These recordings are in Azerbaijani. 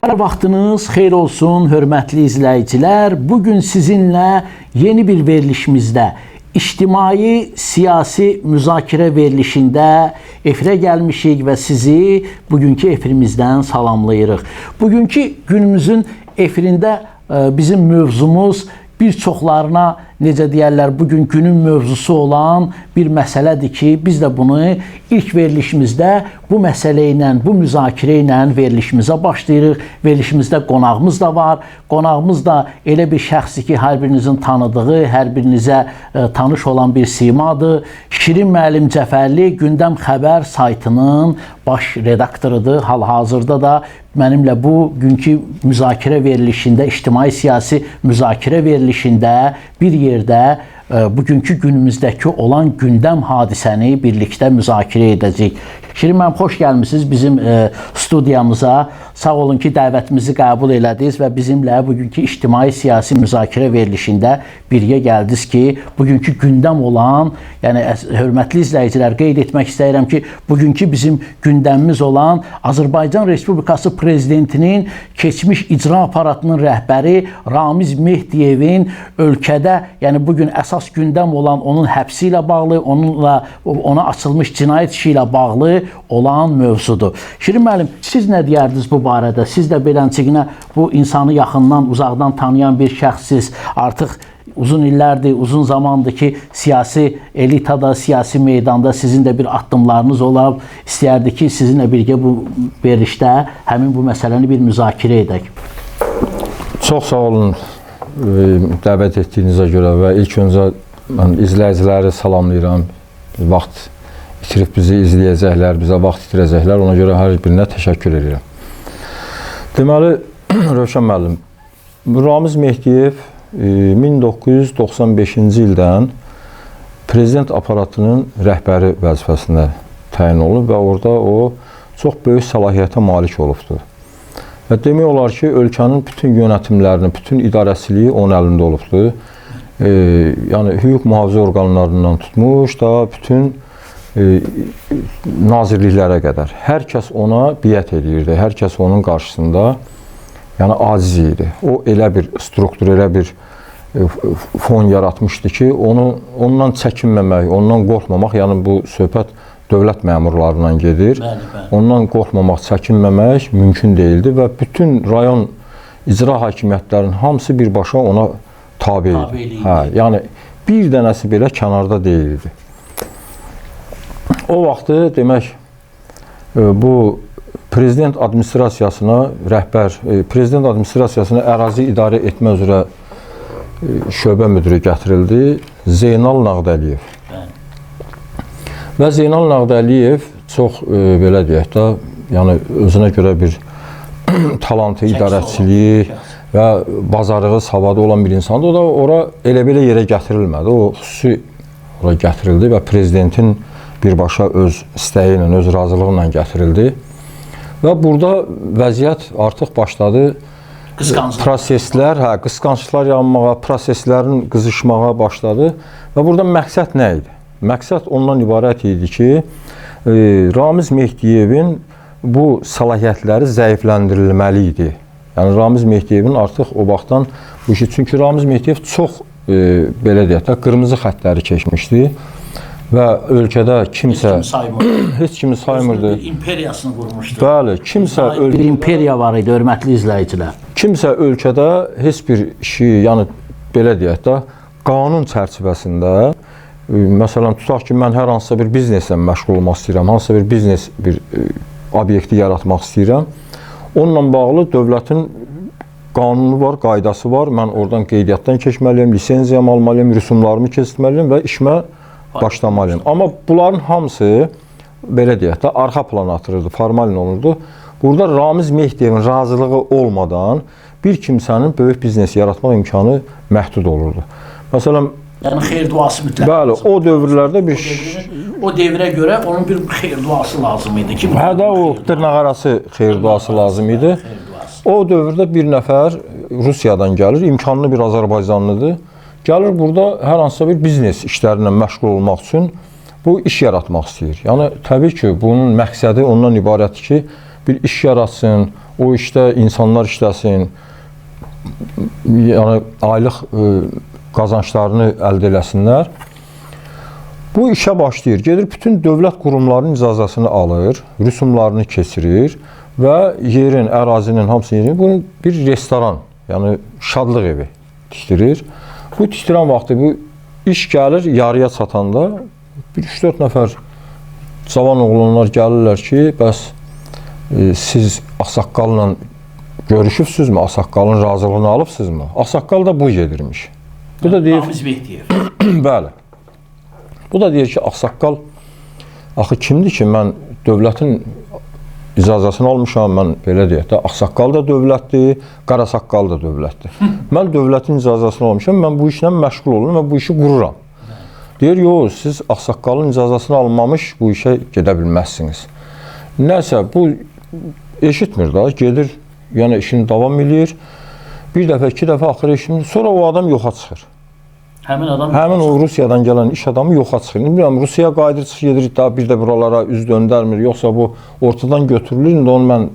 Hər vaxtınız xeyir olsun, hörmətli izləyicilər. Bugün sizinlə yeni bir verilişimizdə, ictimai siyasi müzakirə verilişində efirə gəlmişik və sizi bugünkü efirimizdən salamlayırıq. Bugünkü günümüzün efirində bizim mövzumuz bir çoxlarına, necə deyərlər, bugün günün mövzusu olan bir məsələdir ki, biz də bunu ilk verilişimizdə bu məsələ ilə, bu müzakirə ilə verilişimizə başlayırıq. Verilişimizdə qonağımız da var. Qonağımız da elə bir şəxsdir ki, hər birinizin tanıdığı, hər birinizə tanış olan bir simadır. Şirin müəllim Cəfərli Gündəm Xəbər saytının baş redaktorudur. Hal-hazırda da mənimlə bu günkü müzakirə verilişində, ictimai siyasi müzakirə verilişində bir yerdə bugünkü günümüzdəki olan gündəm hadisəni birlikdə müzakirə edəcəyik. Şirin müəllim, xoş gəlmisiniz bizim studiyamıza. Sağ olun ki, dəvətimizi qəbul elədiniz və bizimlə bugünkü ictimai siyasi müzakirə verilişində birgə gəldiniz ki, bugünkü gündəm olan, yəni hörmətli izləyicilər, qeyd etmək istəyirəm ki, bugünkü bizim gündəmimiz olan Azərbaycan Respublikası Prezidentinin keçmiş icra aparatının rəhbəri Ramiz Mehdiyevin ölkədə, yəni bugün əsas gündəm olan onun həbsi ilə bağlı, ona açılmış cinayət işi ilə bağlı olan mövzudur. Şirin müəllim, siz nə deyərdiniz bu barədə? Siz də beləncəginə bu insanı yaxından, uzaqdan tanıyan bir şəxssiz. Artıq uzun illərdir, uzun zamandır ki, siyasi elitada, siyasi meydanda sizin də bir addımlarınız olub. İstəyərdik ki, sizinlə birgə bu verilişdə həmin bu məsələni bir müzakirə edək. Çox sağ olun dəvət etdiyinizə görə və ilk öncə mən izləyiciləri salamlayıram. Vaxt itirib bizi izləyəcəklər, bizə vaxt itirəcəklər. Ona görə hər birinə təşəkkür edirəm. Deməli, Rövşən müəllim, Ramiz Mehdiyev 1995-ci ildən prezident aparatının rəhbəri vəzifəsinə təyin olub və orada o çox böyük səlahiyyətə malik olubdur. Və demək olar ki, ölkənin bütün yönetimlərini, bütün idarəçiliyi onun əlində olubdur. Yəni, hüquq mühafizə orqanlarından tutmuş da bütün nazirliklərə qədər. Hər kəs ona biət edirdi, hər kəs onun qarşısında aciz idi. O elə bir struktur, elə bir fon yaratmışdı ki, ondan çəkinməmək, ondan qorxmamaq, yəni bu söhbət dövlət məmurlarından gedir. Ondan qorxmamaq, çəkinməmək mümkün deyildi və bütün rayon icra hakimiyyətlərinin hamısı birbaşa ona tabe idi. Yəni, bir dənəsi belə kənarda deyildi. O vaxtı demək, bu prezident administrasiyasına rəhbər, prezident administrasiyasına ərazi idarə etmə üzrə şöbə müdürü gətirildi, Zeynal Nağdəliyev. Və Zeynal Nağdəliyev çox, belə deyək də, yəni özünə görə bir talantı, idarəçiliyi və bacarığı, savadı olan bir insandır. O da ora elə-belə yerə gətirilmədi. O xüsusi ora gətirildi və prezidentin birbaşa öz istəyi ilə, öz razılığı ilə gətirildi. Və burada vəziyyət artıq başladı. Proseslər, qısqanclıqlar yanmağa, proseslərin qızışmağa başladı. Və burada məqsəd nə idi? Məqsəd ondan ibarət idi ki, Ramiz Mehdiyevin bu səlahiyyətləri zəifləndirilməli idi. Yəni, Ramiz Mehdiyevin artıq o vaxtdan bu işi, çünki Ramiz Mehdiyev çox, belə deyək də, qırmızı xəttləri keçmişdi. Və ölkədə kimsə heç kimi saymırdı. Bir imperiyasını qurmuşdu. Bəli, kimsə bir imperiya var idi, hörmətli izləyicilər. Kimsə ölkədə heç bir işi, yəni belə deyək də, qanun çərçivəsində, məsələn, tutaq ki, mən hər hansısa bir bizneslə məşğul olmaq istəyirəm, hansısa bir biznes bir obyekti yaratmaq istəyirəm. Onunla bağlı dövlətin qanunu var, qaydası var. Mən oradan qeydiyyatdan keçməliyim, lisenziyamı almalıyım, rüsumlarımı keçməliyim və işimə başlamalıyım. Amma bunların hamısı, belə deyək də, arxa plana atırırdı, formalin olurdu. Burada Ramiz Mehdiyevin razılığı olmadan bir kimsənin böyük biznes yaratmaq imkanı məhdud olurdu. Məsələn, yəni xeyir duası mütləq. Bəli, o dövrlərdə bir... O devrə görə onun bir xeyir duası lazım idi ki... Hə də o dırnaqarası xeyir duası lazım idi. O dövrdə bir nəfər Rusiyadan gəlir, imkanlı bir Azərbaycanlıdır. Gəlir burada hər hansısa bir biznes işlərinə məşğul olmaq üçün bu iş yaratmaq istəyir. Yəni, təbii ki, bunun məqsədi ondan ibarətdir ki, bir iş yaratsın, o işdə insanlar işləsin, yəni aylıq qazançlarını əldə eləsinlər. Bu işə başlayır, gedir bütün dövlət qurumlarının icazəsini alır, rüsumlarını keçirir və yerin, ərazinin hamısını yerin, bunu bir restoran, yəni şadlıq evi tikdirir. Bu tikdirən vaxtı bu iş gəlir yarıya çatanda, bir 3-4 nəfər cavan oğlanlar gəlirlər ki, bəs siz ağsaqqalla görüşübsünüzmü? Ağsaqqalın razılığını alıbsınızmı? Ağsaqqal da bu gedirmiş. Bu da deyir, Ramiz Mehdiyev. bəli. Bu da deyir ki, ağsaqqal axı kimdir ki, mən dövlətin icazəsini almışam, mən belə deyək də, ağsaqqal da dövlətdir, qarasaqqal da dövlətdir. Mən dövlətin icazəsini almışam, mən bu işlə məşğul olum və bu işi qururam. Deyir, yox, siz ağsaqqalın icazəsini almamış bu işə gedə bilməzsiniz. Nəsə, bu eşitmir da, gedir, yəni işini davam edir. Bir dəfə, iki dəfə axır eşitmir, sonra o adam yoxa çıxır. Həmin o Rusiyadan gələn iş adamı yoxa çıxır. Bilmirəm, Rusiyaya qayıdır, çıxır, gedir, daha bir də buralara üz döndərmir, yoxsa bu ortadan götürülür. İndi onu mən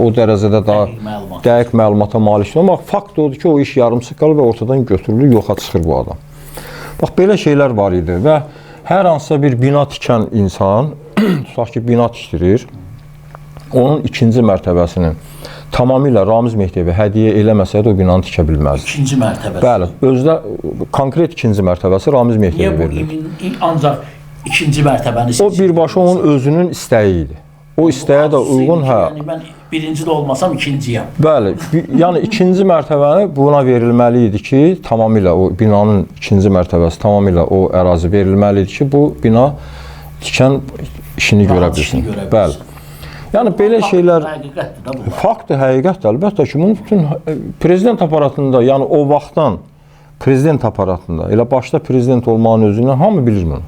o dərəcədə daha dəqiq məlumata malikdir. Amma fakt odur ki, o iş yarımçıq qalır və ortadan götürülür, yoxa çıxır bu adam. Bax, belə şeylər var idi və hər hansısa bir bina tikən insan, tutaq ki, bina tikdirir, onun ikinci mərtəbəsinin tamamilə Ramiz Mehdiyevə hədiyyə eləməsəydi o binanı tikə bilməzdi. İkinci mərtəbəsi. Bəli, özdə konkret ikinci mərtəbəsi Ramiz Mehdiyevə verilir. Niyə bu ancaq ikinci mərtəbəni O birbaşa onun özünün istəyi idi. O istəyə də uyğun, hə. Yəni mən birinci də olmasam ikinciyəm. Bəli, yəni ikinci mərtəbəni buna verilməli idi ki, tamamilə o binanın ikinci mərtəbəsi tamamilə o ərazi verilməli idi ki, bu bina tikən işini görə bilsin. Bəli. Yəni belə şeylər həqiqətdir də bu. Faktdır, həqiqətdir. Əlbəttə ki, bunun bütün prezident aparatında, yəni o vaxtdan prezident aparatında, elə başda prezident olmağın özündən hamı bilir bunu.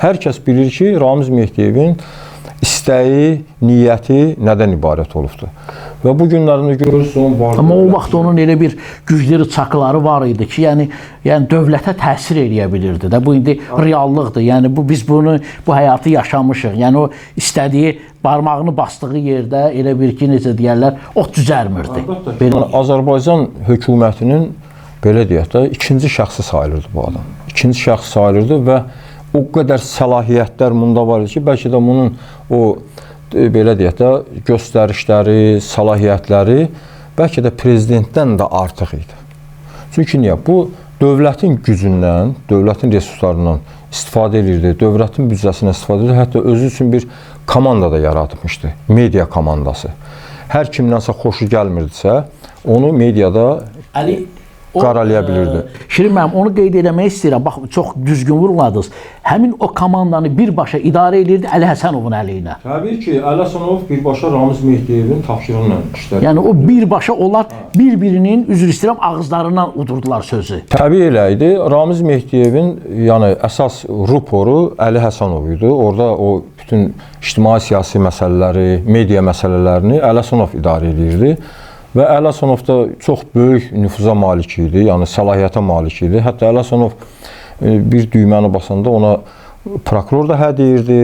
Hər kəs bilir ki, Ramiz Mehdiyevin istəyi, niyyəti nədən ibarət olubdur. Və bu günlərində görürsün, var. Amma o vaxt onun elə bir gücləri, çakıları var idi ki, yəni dövlətə təsir eləyə bilirdi də. Bu indi reallıqdır. Yəni biz bu həyatı yaşamışıq. Yəni o istədiyi barmağını basdığı yerdə elə bir ki, necə deyirlər, ot düzərmirdi. Yəni, Azərbaycan hökumətinin belə deyək də ikinci şəxsi sayılırdı bu adam. İkinci şəxsi sayılırdı və o qədər səlahiyyətlər bunda var idi ki, bəlkə də bunun o belə deyək də göstərişləri, səlahiyyətləri bəlkə də prezidentdən də artıq idi. Çünki niyə? Bu dövlətin gücündən, dövlətin resurslarından istifadə edirdi, dövlətin büdcəsindən istifadə edirdi, hətta özü üçün bir komanda da yaratmışdı, media komandası. Hər kimdənsə xoşu gəlmirdisə, onu mediada qaralaya bilirdi. Şirin müəllim, onu qeyd eləmək istəyirəm. Bax, çox düzgün vurğuladınız. Həmin o komandanı birbaşa idarə edirdi Əli Həsənovun əleyhinə. Təbii ki, Əli Həsənov birbaşa Ramiz Mehdiyevin tapşırığı ilə işlədi. Yəni o birbaşa onlar bir-birinin, üzr istəyirəm, ağızlarından udurdular sözü. Təbii elə idi. Ramiz Mehdiyevin yəni əsas ruporu Əli Həsənov idi. Orada o bütün ictimai-siyasi məsələləri, media məsələlərini Əli Həsənov idarə edirdi. Və Əli Həsənov da çox böyük nüfuza malik idi, yəni səlahiyyətə malik idi. Hətta Əli Həsənov bir düyməni basanda ona prokuror da hə deyirdi,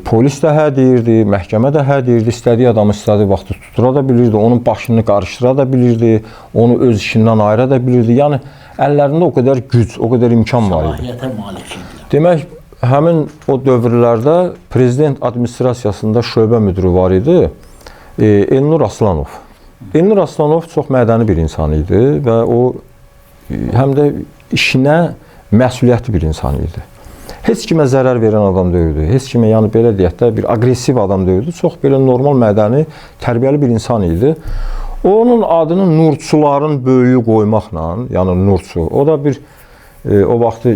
polis də hə deyirdi, məhkəmə də hə deyirdi, istədiyi adamı istədiyi vaxtı tutura da bilirdi, onun başını qarışdıra da bilirdi, onu öz işindən ayıra da bilirdi. Yəni əllərində o qədər güc, o qədər imkan var idi. Səlahiyyətə malik idi. Demək, həmin o dövrlərdə prezident administrasiyasında şöbə müdiri var idi, Elnur Aslanov. Elnur Aslanov çox mədəni bir insan idi və o həm də işinə məsuliyyətli bir insan idi. Heç kimə zərər verən adam deyildi. Heç kimə, yəni belə deyək də, bir aqressiv adam deyildi. Çox belə normal, mədəni, tərbiyəli bir insan idi. Onun adını Nurçuların böyüyü qoymaqla, yəni Nurçu, o da bir o vaxtı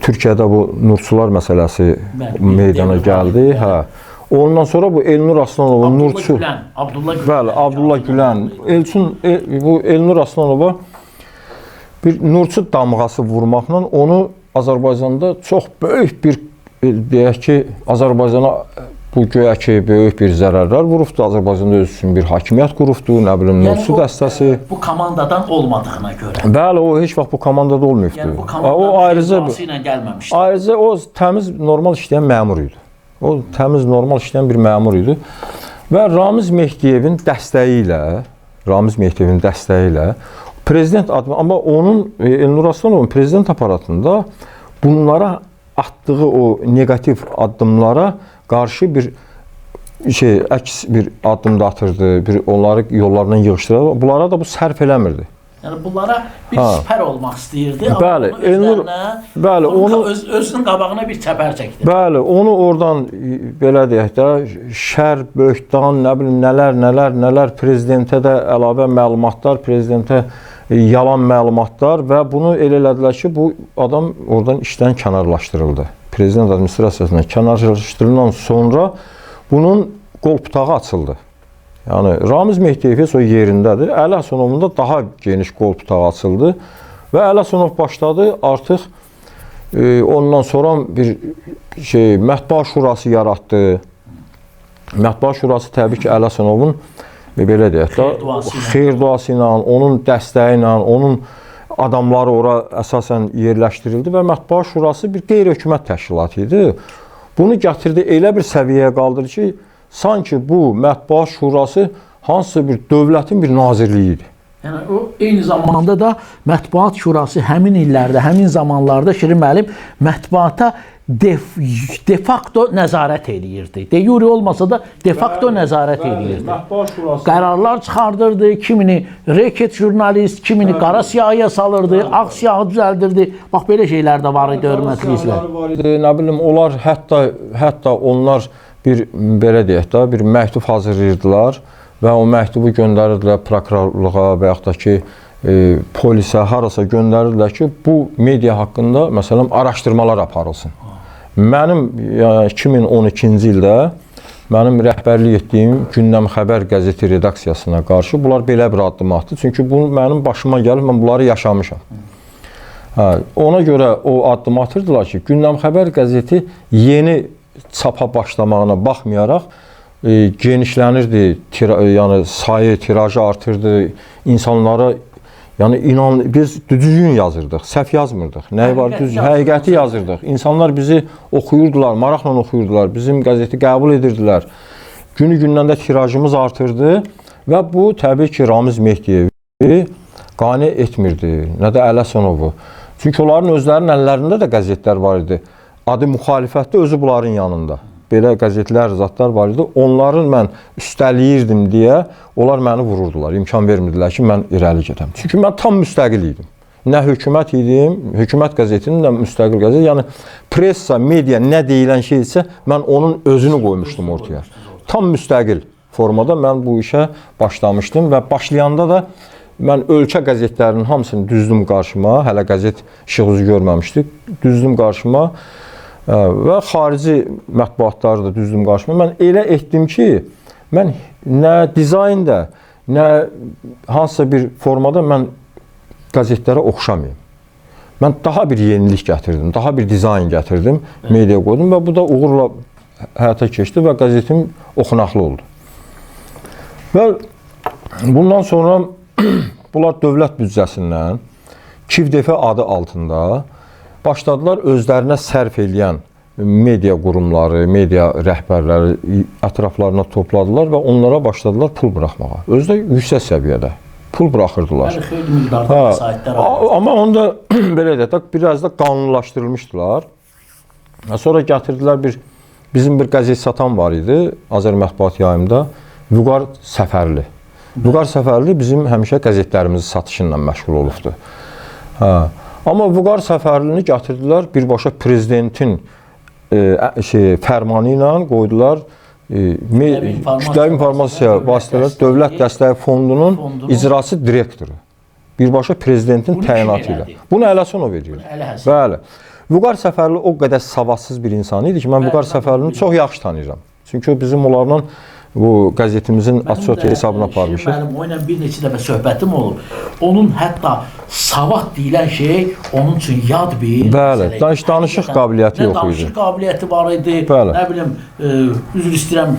Türkiyədə bu Nurçular məsələsi meydana gəldi. Hə. Ondan sonra bu Elnur Aslanovun Nurçu, bəli, Abdullah Gülən, bu Elnur Aslanova bir Nurçu damğası vurmaqla onu Azərbaycanda çox böyük bir, deyək ki, Azərbaycana bu göyə ki, böyük bir zərərlər vurubdu. Azərbaycanda öz üçün bir hakimiyyət qurubdu, nə bilim, Nurçu dəstəsi. Bu komandadan olmadığına görə. Bəli, o heç vaxt bu komandada olmayıbdı. Yəni bu komandanın icrası ilə gəlməmişdi. Ayrıca o təmiz, normal işləyən məmur idi. O təmiz, normal işləyən bir məmur idi. Və Ramiz Mehdiyevin dəstəyi ilə prezident adımı, amma onun Elnur Aslanovun prezident aparatında bunlara atdığı o negativ addımlara qarşı bir əks bir addım da atırdı, bir onları yollarından yığışdırırdı. Bunlara da bu sərf eləmirdi. Yəni bunlara bir sipər olmaq istəyirdi. Bəli, Elnur, bəli, onu özünün qabağına bir çəpər çəkdi. Bəli, onu oradan belə deyək də şər, böhtan, nə bilim nələr prezidentə də əlavə məlumatlar, prezidentə yalan məlumatlar və bunu elə elədilər ki, bu adam oradan işdən kənarlaşdırıldı. Prezident administrasiyasından kənarlaşdırılandan sonra bunun qol putağı açıldı. Yəni Ramiz Mehdiyev o yerindədir. Əli Həsənovun da daha geniş qol putağı açıldı və Əli Həsənov başladı artıq ondan sonra bir Mətbuat Şurası yaratdı. Mətbuat Şurası təbii ki, Əli Həsənovun belə deyək də xeyir duası ilə, onun dəstəyi ilə, onun adamları ora əsasən yerləşdirildi və Mətbuat Şurası bir qeyri-hökumət təşkilatı idi. Bunu gətirdi, elə bir səviyyəyə qaldırdı ki, sanki bu Mətbuat Şurası hansısa bir dövlətin bir nazirliyi idi. Yəni o eyni zamanda da Mətbuat Şurası həmin illərdə, həmin zamanlarda Şirin müəllim mətbuata de facto nəzarət eləyirdi. De jure olmasa da de facto nəzarət eləyirdi. Qərarlar çıxardırdı, kimini reket jurnalist, kimini qara siyahıya salırdı, ağ siyahı düzəldirdi. Bax belə şeylər də var idi, hörmətli izləyicilər. Nə bilim, onlar hətta onlar bir belə deyək də bir məktub hazırlayırdılar və o məktubu göndərirdilər prokurorluğa və yaxud da ki polisə, harasa göndərirdilər ki, bu media haqqında məsələn araşdırmalar aparılsın. Mənim 2012-ci ildə mənim rəhbərlik etdiyim Gündəm Xəbər qəzeti redaksiyasına qarşı bunlar belə bir addım atdı. Çünki bu mənim başıma gəlib, mən bunları yaşamışam. Ona görə o addım atırdılar ki, Gündəm Xəbər qəzeti yeni çapa başlamağına baxmayaraq genişlənirdi, yəni sayı, tirajı artırdı, insanlara yəni biz düzgün yazırdıq, səhv yazmırdıq. Nəyi var? Həqiqəti yazırdıq. İnsanlar bizi oxuyurdular, maraqla oxuyurdular, bizim qəzeti qəbul edirdilər. Günü-gündən də tirajımız artırdı və bu təbii ki, Ramiz Mehdiyevi qane etmirdi, nə də Əli Həsənovu. Çünki onların özlərinin əllərində də qəzetlər var idi. Adı müxalifətdə özü bunların yanında. Belə qəzetlər, zatlar var idi. Onların mən üstəliyirdim deyə onlar məni vururdular. İmkan vermirdilər ki, mən irəli gedəm. Çünki mən tam müstəqil idim. Nə hökumət idim, hökumət qəzetinin də müstəqil qəzet. Yəni pressa, media nə deyilən şey isə mən onun özünü qoymuşdum ortaya. Tam müstəqil formada mən bu işə başlamışdım və başlayanda da mən ölkə qəzetlərinin hamısını düzdüm qarşıma. Hələ qəzet işıq üzü görməmişdik. Düzdüm qarşıma. Və xarici mətbuatları da düzdüm qarşıma. Mən elə etdim ki, mən nə dizaynda, nə hansısa bir formada mən qəzetlərə oxşamayım. Mən daha bir yenilik gətirdim, daha bir dizayn gətirdim, media qoydum və bu da uğurla həyata keçdi və qəzetim oxunaqlı oldu. Və bundan sonra bunlar dövlət büdcəsindən KİVDF adı altında başladılar özlərinə sərf eləyən media qurumları, media rəhbərləri ətraflarına topladılar və onlara başladılar pul buraxmağa. Özü də yüksək səviyyədə pul buraxırdılar. Xeyli miqdarda vəsaitlər aldı. Amma onda belə deyək, biraz da qanunlaşdırılmışdılar. Sonra gətirdilər bizim bir qəzet satan var idi Azər Mətbuat yayımında, Vüqar Səfərli. Vüqar Səfərli bizim həmişə qəzetlərimizi satışı ilə məşğul olubdu. Amma Vüqar Səfərlini gətirdilər, birbaşa prezidentin fərmanı ilə qoydular kütləvi informasiya vasitələri Dövlət Dəstəyi Fondunun icraçı direktoru. Birbaşa prezidentin təyinatı ilə. Bunu Əli Həsənov edir. Bəli. Vüqar Səfərli o qədər savadsız bir insan idi ki, mən Vüqar Səfərlini çox yaxşı tanıyıram. Çünki o bizim onlarla bu qəzetimizin açıq hesabına aparmışıq. Mənim o ilə bir neçə dəfə söhbətim olub. Onun hətta savad deyilən şey onun üçün yad bir bəli, danışıq qabiliyyəti yox idi. Danışıq qabiliyyəti var idi. Bəli. Nə bilim, üzr istəyirəm,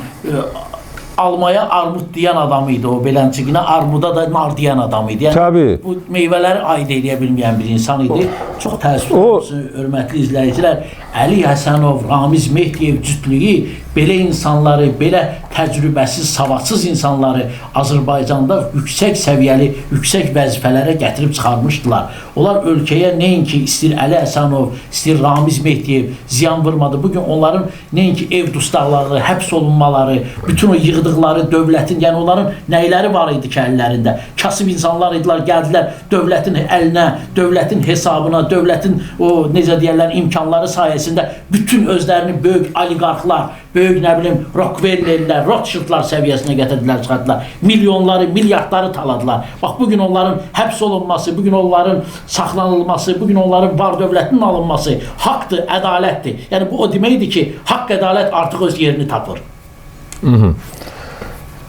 almaya armud deyən adam idi o, belənçiginə armuda da nar deyən adam idi. Yəni, təbii. Bu meyvələri aid edə bilməyən bir insan idi. Çox təəssüf olsun, hörmətli izləyicilər. Əli Həsənov, Ramiz Mehdiyev cütlüyü belə insanları, belə təcrübəsiz, savadsız insanları Azərbaycanda yüksək səviyyəli, yüksək vəzifələrə gətirib çıxarmışdılar. Onlar ölkəyə nəinki istir Əli Həsənov, istir Ramiz Mehdiyev ziyan vurmadı. Bugün onların nəinki ev dustaqları, həbs olunmaları, bütün o yığdıqları dövlətin, yəni onların nəyləri var idi ki əllərində? Kasıb insanlar idilər, gəldilər dövlətin əlinə, dövlətin hesabına, dövlətin o necə deyərlər imkanları sayəsində bütün özlərini böyük oliqarxlar, böyük nə bilim Rockefellerlər, Rothschildlər səviyyəsinə gətirdilər, çıxartdılar. Milyonları, milyardları taladılar. Bax bugün onların həbs olunması, bugün onların saxlanılması, bugün onların var dövlətinin alınması haqqdır, ədalətdir. Yəni bu o deməkdir ki, haqq ədalət artıq öz yerini tapır.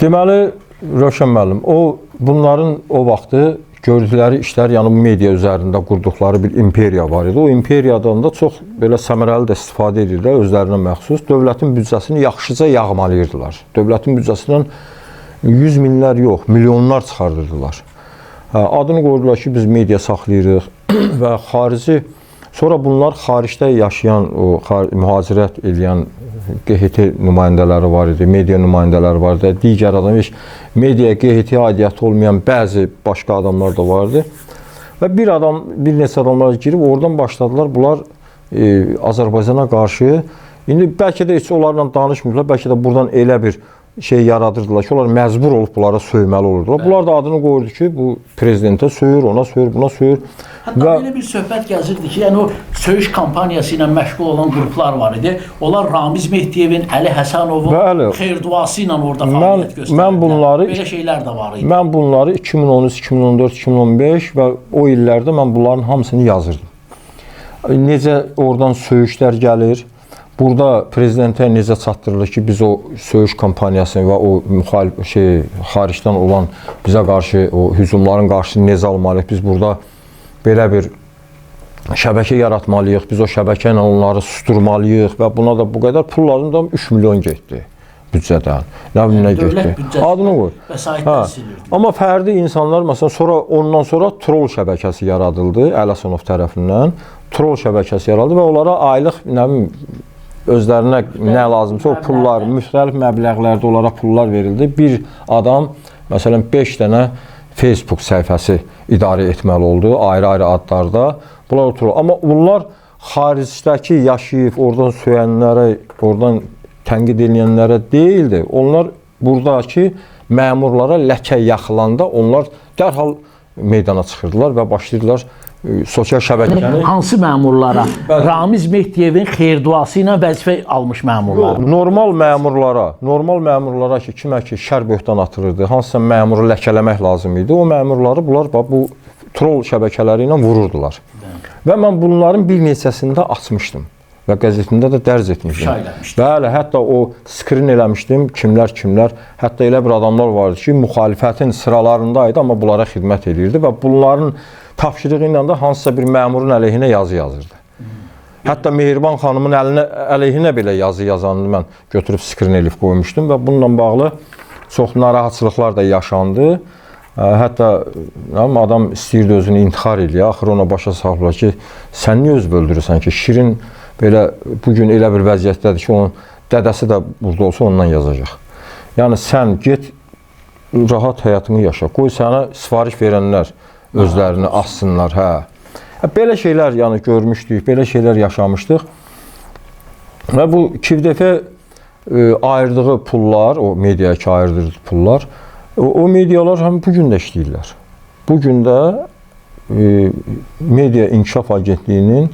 Deməli, Rövşən müəllim, bunların o vaxtı gördükləri işlər, yəni bu media üzərində qurduqları bir imperiya var idi. O imperiyadan da çox belə səmərəli də istifadə edirlər, özlərinə məxsus. Dövlətin büdcəsini yaxşıca yağmalayırdılar. Dövlətin büdcəsindən 100 minlər yox, milyonlar çıxardırdılar. Adını qoydular ki, biz media saxlayırıq və xarici, sonra bunlar xaricdə yaşayan, mühacirət edən QHT nümayəndələri var idi, media nümayəndələri var idi, digər adam, mediaya QHT aidiyyəti olmayan bəzi başqa adamlar da var idi. Və bir neçə adamlar girib oradan başladılar, bunlar Azərbaycana qarşı, indi bəlkə də heç onlarla danışmırlar, bəlkə də buradan elə bir şey yaradırdılar ki, onlar məcbur olub bunlara söyməli olurdular. Bunlar da adını qoyurdu ki, bu prezidentə söyür, ona söyür, buna söyür. Hətta belə bir söhbət gəzirdi ki, yəni o söyüş kampaniyası ilə məşğul olan qruplar var idi. Onlar Ramiz Mehdiyevin, Əli Həsənovun xeyir-duası ilə orada fəaliyyət göstərdilər. Belə şeylər də var idi. Mən bunları 2013, 2014, 2015 və o illərdə mən bunların hamısını yazırdım. Necə oradan söyüşlər gəlir, burada prezidentə necə çatdırılır ki, biz o söyüş kampaniyasını və o xaricdən olan bizə qarşı o hücumların qarşısını necə almalıyıq? Biz burada belə bir şəbəkə yaratmalıyıq, biz o şəbəkə ilə onları susturmalıyıq və buna da bu qədər pulların da 3 milyon getdi büdcədən. Nə bilim nə getdi? Adını qoy. Amma fərdi insanlar, məsələn, ondan sonra troll şəbəkəsi yaradıldı Əli Həsənov tərəfindən. Troll şəbəkəsi yaradıldı və onlara aylıq, nə bilim, özlərinə nə lazımsa o pullar, müxtəlif məbləğlərdə onlara pullar verildi. Bir adam, məsələn, 5 dənə Facebook səhifəsi idarə etməli oldu, ayrı-ayrı adlarda. Bunlar oturur. Amma bunlar xaricdəki yaşayıb, oradan söyənlərə, oradan tənqid edilənlərə deyildi. Onlar buradakı məmurlara ləkə yaxılanda onlar dərhal meydana çıxırdılar və başlayırdılar sosial şəbəkəni. Hansı məmurlara? Ramiz Mehdiyevin xeyir-duası ilə vəzifə almış məmurlar. Normal məmurlara ki, kimə ki şər böhtan atılırdı, hansısa məmuru ləkələmək lazım idi, o məmurları bunlar bu troll şəbəkələri ilə vururdular. Və mən bunların bir neçəsində açmışdım və qəzetində də dərc etmişdim. Bəli, hətta o skrin eləmişdim, kimlər, hətta elə bir adamlar vardı ki, müxalifətin sıralarındaydı, amma bunlara xidmət edirdi və bunların tapşırığı ilə də hansısa bir məmurun əleyhinə yazı yazırdı. Hətta Mehriban xanımın əleyhinə belə yazı yazanını mən götürüb skrin elib qoymuşdum və bununla bağlı çox narahatçılıqlar da yaşandı. Hətta adam istəyirdi özünü intihar eləyə, axır ona başa saldılar ki, sən niyə özü öldürürsən ki, Şirin belə bugün elə bir vəziyyətdədir ki, onun dədəsi də burada olsa ondan yazacaq. Yəni sən get, rahat həyatını yaşa, qoy sənə sifariş verənlər özlərini assınlar. Belə şeylər görmüşdük, belə şeylər yaşamışdıq. Və bu KİVDF ayırdığı pullar, o mediaya ki ayırdığı pullar, o medialar həm bugün də işləyirlər. Bugün də Media İnkişaf Agentliyinin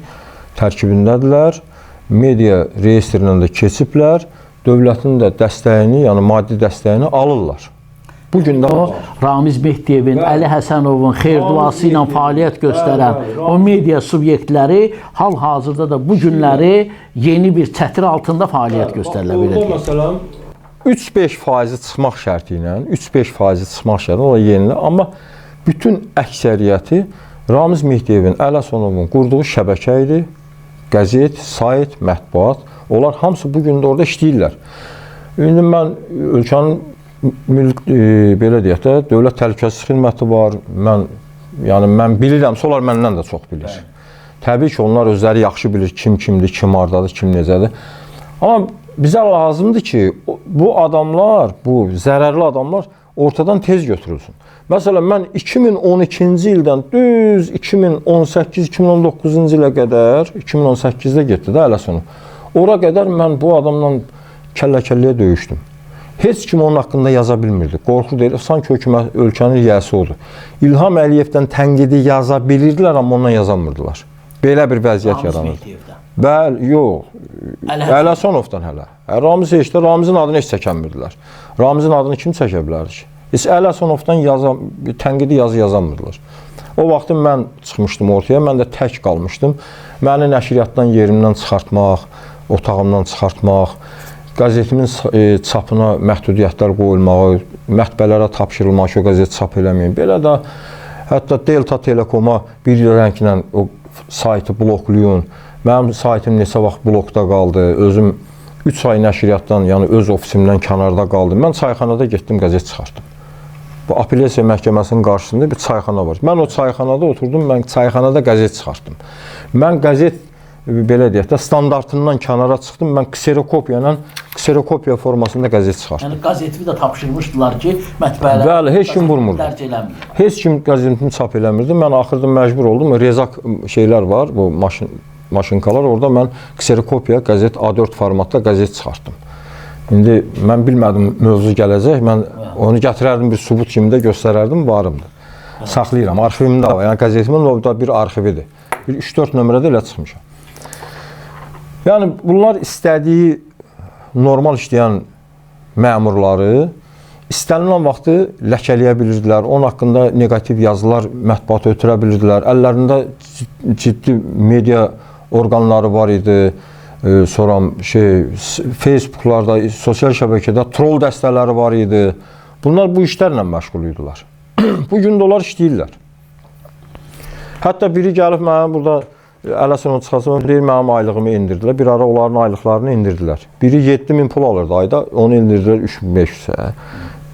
tərkibindədirlər, media reyestrindən də keçiblər, dövlətin də dəstəyini, yəni maddi dəstəyini alırlar. Bugün də Ramiz Mehdiyevin, Əli Həsənovun xeyir-duası ilə fəaliyyət göstərən o media subyektləri hal-hazırda da bu günləri yeni bir çətir altında fəaliyyət göstərilə bilir. Məsələn, 3-5% çıxmaq şərti ilə, 3-5% çıxmaq şərti ilə yenilir, amma bütün əksəriyyəti Ramiz Mehdiyevin, Əli Həsənovun qurduğu şəbəkə idi, qəzet, sayt, mətbuat, onlar hamısı bugün də orada işləyirlər. İndi mən ölkənin belə deyək də, Dövlət Təhlükəsizlik Xidməti var, mən bilirəm, onlar məndən də çox bilir. Təbii ki, onlar özləri yaxşı bilir kim kimdir, kim hardadır, kim necədir. Amma bizə lazımdır ki, bu adamlar, bu zərərli adamlar ortadan tez götürülsün. Məsələn, mən 2012-ci ildən düz 2018-2019-cu ilə qədər, 2018-də getdi də hələ sonu. Ora qədər mən bu adamla kəllə-kəlləyə döyüşdüm. Heç kim onun haqqında yaza bilmirdi. Qorxu deyil, sanki hökumət ölkənin riyəsi odur. İlham Əliyevdən tənqidi yaza bilirdilər, amma ondan yazamırdılar. Belə bir vəziyyət yaranırdı. Bəli, yox. Ələsənovdan hələ. Ramiz heçdə Ramizin adını heç çəkənmirdilər. Ramizin adını kim çəkə bilər ki? Heç Ələsənovdan tənqidi yazı yazamırdılar. O vaxtı mən çıxmışdım ortaya, mən də tək qalmışdım. Məni nəşriyyatdan yerimdən çıxartmaq, otağımdan çıxartmaq, qazetimin çapına məhdudiyyətlər qoyulmağı, mətbələrə tapşırılmaq ki, o qazet çap eləməyin. Belə də hətta Delta Telekoma bir rənglə o saytı bloklayın. Mənim saytım neçə vaxt blokda qaldı. Özüm 3 ay nəşriyyatdan, yəni öz ofisimdən kənarda qaldım. Mən çayxanada getdim, qazet çıxartdım. Bu apellyasiya məhkəməsinin qarşısında bir çayxana var. Mən o çayxanada oturdum, mən çayxanada qazet çıxartdım. Mən qazet, belə deyək də, standartından kənara çıxdım. Mən kserokopiya formasında qazet çıxartdım. Yəni qazetimi də tapşırmışdılar ki, mətbəələr bəli, heç kim vurmurdu. Heç kim qazetimi çap eləmirdi. Mən axırda məcbur oldum. Rezak şeylər var, bu maşınkalar. Orada mən kserokopiya, qazet A4 formatda qazet çıxartdım. İndi mən bilmədim mövzu gələcək. Mən onu gətirərdim, bir sübut kimi də göstərərdim, varımdır. Saxlayıram, arxivimdə var. Yəni qazetimin orada bir arxividir. Bir 3-4 nömrədə elə çıxmışam. Yəni bunlar istədiyi normal işləyən məmurları istənilən vaxtı ləkələyə bilirdilər. Onun haqqında negativ yazılar mətbuata ötürə bilirdilər. Əllərində ciddi media orqanları var idi. Sonra Facebooklarda, sosial şəbəkədə troll dəstələri var idi. Bunlar bu işlərlə məşğul idilər. Bugün də onlar işləyirlər. Hətta biri gəlib mənə burada Ələsənov çıxasın, deyir, mənim aylığımı indirdilər. Bir ara onların aylıqlarını indirdilər. Biri 7.000 pul alırdı ayda, onu indirdilər 3.500-ə.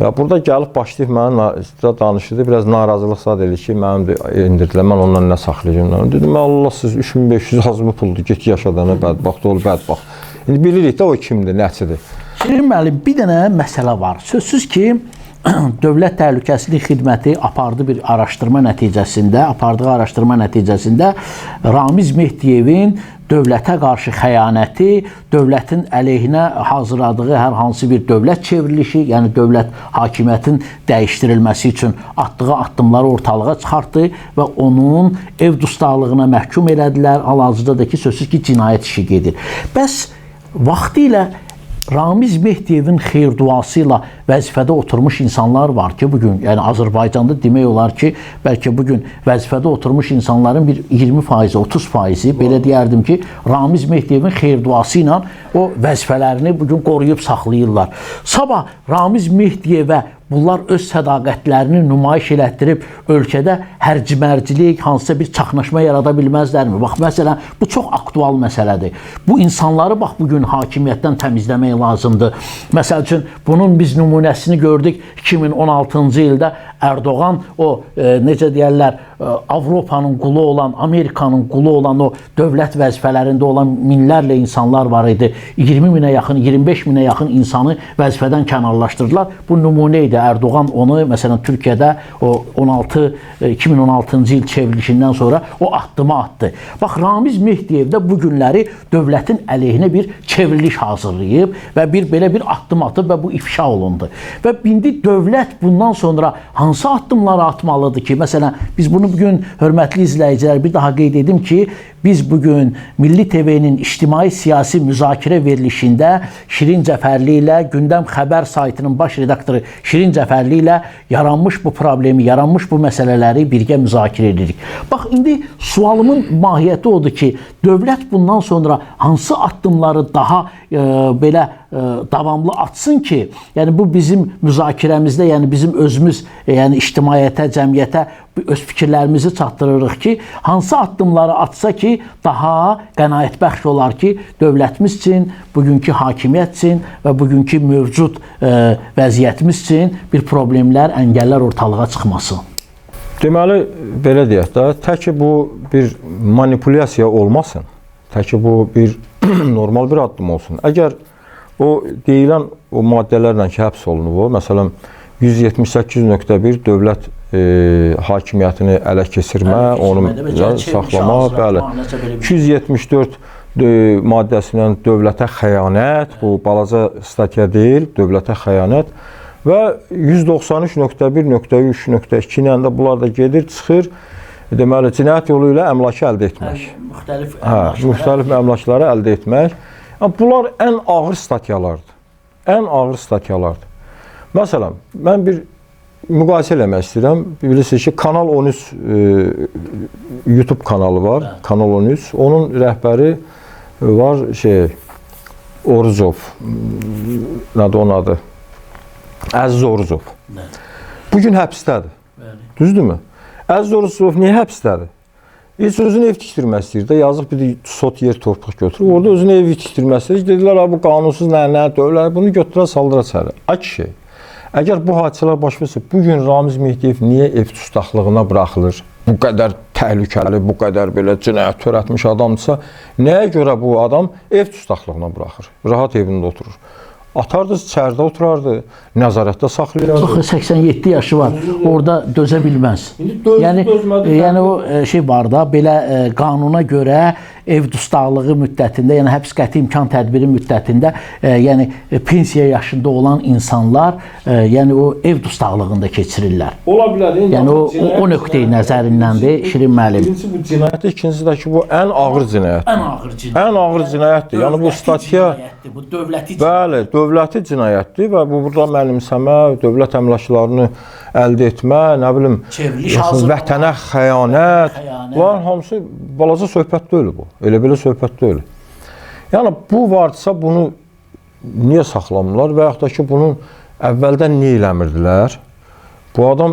Və burada gəlib başlayıb mənə danışırdı, biraz narazılıq zad edir ki, mənim indirdilər, mən ondan nə saxlayacağım. Dedim, Allah siz 3.500 azmı puldur, get yaşadana bədbaxt ol, bədbaxt. İndi bilirik də o kimdir, nəçidir. Şirin müəllim, bir dənə məsələ var. Sözsüz ki, Dövlət Təhlükəsizlik Xidməti apardığı araşdırma nəticəsində Ramiz Mehdiyevin dövlətə qarşı xəyanəti, dövlətin əleyhinə hazırladığı hər hansı bir dövlət çevrilişi, yəni dövlət hakimiyyətin dəyişdirilməsi üçün atdığı addımları ortalığa çıxartdı və onun ev dustaqlığına məhkum elədilər. Hal-hazırda da ki, sözsüz ki, cinayət işi gedir. Bəs vaxtilə Ramiz Mehdiyevin xeyir-duası ilə vəzifədə oturmuş insanlar var ki, bugün, yəni Azərbaycanda demək olar ki, bəlkə bugün vəzifədə oturmuş insanların bir 20%, 30%, belə deyərdim ki, Ramiz Mehdiyevin xeyir-duası ilə o vəzifələrini bugün qoruyub saxlayırlar. Sabah Ramiz Mehdiyevə bunlar öz sədaqətlərini nümayiş elətdirib ölkədə hərci-mərcilik, hansısa bir çaxnaşma yarada bilməzlərmi? Bax, məsələn, bu çox aktual məsələdir. Bu insanları, bax, bugün hakimiyyətdən təmizləmək lazımdır. Məsəl üçün, bunun biz nümunəsini gördük 2016-cı ildə Erdoğan o, necə deyərlər, Avropanın qulu olan, Amerikanın qulu olan o dövlət vəzifələrində olan minlərlə insanlar var idi. 20 minə yaxın, 25 minə yaxın insanı vəzifədən kənarlaşdırdılar. Bu nümunə idi. Erdoğan onu, məsələn, Türkiyədə o 2016-cı il çevrilişindən sonra o addımı atdı. Bax, Ramiz Mehdiyev də bu günləri dövlətin əleyhinə bir çevriliş hazırlayıb və belə bir addım atıb və bu ifşa olundu. Və indi dövlət bundan sonra hansı addımları atmalıdır ki, məsələn, biz bunu bugün, hörmətli izləyicilər, bir daha qeyd edim ki, biz bugün Milli TV-nin ictimai-siyasi müzakirə verilişində Şirin Cəfərli ilə, Gündəm Xəbər saytının baş redaktoru Şirin Cəfərli ilə yaranmış bu problemi, yaranmış bu məsələləri birgə müzakirə edirik. Bax, indi sualımın mahiyyəti odur ki, dövlət bundan sonra hansı addımları daha belə davamlı atsın ki, yəni bu bizim müzakirəmizdə, yəni bizim özümüz, yəni ictimaiyyətə, cəmiyyətə öz fikirlərimizi çatdırırıq ki, hansı addımları atsa ki, daha qənaətbəxş olar ki, dövlətimiz üçün, bugünkü hakimiyyət üçün və bugünkü mövcud vəziyyətimiz üçün bir problemlər, əngəllər ortalığa çıxmasın. Deməli, belə deyək də, tək ki bu bir manipulyasiya olmasın, tək ki bu bir normal bir addım olsun. Əgər o deyilən o maddələrlə ki, həbs olunub o, məsələn, 178.1 dövlət hakimiyyətini ələ keçirmə, onu saxlama, bəli. 274 maddəsilə dövlətə xəyanət, bu balaca statya deyil, dövlətə xəyanət və 193.1.3.2 ilə də bunlar da gedir, çıxır. Deməli, cinayət yolu ilə əmlakı əldə etmək. Müxtəlif əmlakları əldə etmək. Bunlar ən ağır statyalardır. Ən ağır statyalardır. Məsələn, mən bir müqayisə eləmək istəyirəm. Bilirsiniz ki, Kanal 13 YouTube kanalı var. Kanal 13. Onun rəhbəri var Orucov. Nədir onun adı? Əziz Orucov. Bugün həbsdədir. Düzdürmü? Əziz Orucov niyə həbsdədir? Heç özünə ev tikdirmək istəyir də, yazıq bir sot yer torpaq götürür. Orada özünə ev tikdirmək istəyir. Dedilər, bu qanunsuz nə, dövlət, bunu götürə saldıra çələ. Ay kişi, əgər bu hadisələr baş versə, bugün Ramiz Mehdiyev niyə ev tutaqlığına buraxılır? Bu qədər təhlükəli, bu qədər belə cinayət törətmiş adamdırsa, nəyə görə bu adam ev tutaqlığına buraxır? Rahat evində oturur. Atardı, içəridə oturardı, nəzarətdə saxlayardı. 87 yaşı var, orada dözə bilməz. Yəni o şey var da, belə qanuna görə ev dustaqlığı müddətində, yəni həbs qəti imkan tədbiri müddətində, yəni pensiya yaşında olan insanlar, yəni o ev dustaqlığında keçirirlər. Ola bilər. Yəni o nöqteyi nəzərindəndir Şirin müəllim. Birincisi bu cinayətdir, ikincisi də ki, bu ən ağır cinayətdir. Ən ağır cinayətdir. Ən ağır cinayətdir. Yəni bu statya, bu dövləti bəli, dövləti cinayətdir və bu burada mənimsəmə, dövlət əmlaklarını əldə etmə, nə bilim, vətənə xəyanət, bunların hamısı balaca söhbət deyil bu. Elə belə söhbət deyil. Yəni bu varsa bunu niyə saxlamırlar və yaxud da ki, bunun əvvəldən niyə eləmirdilər? Bu adam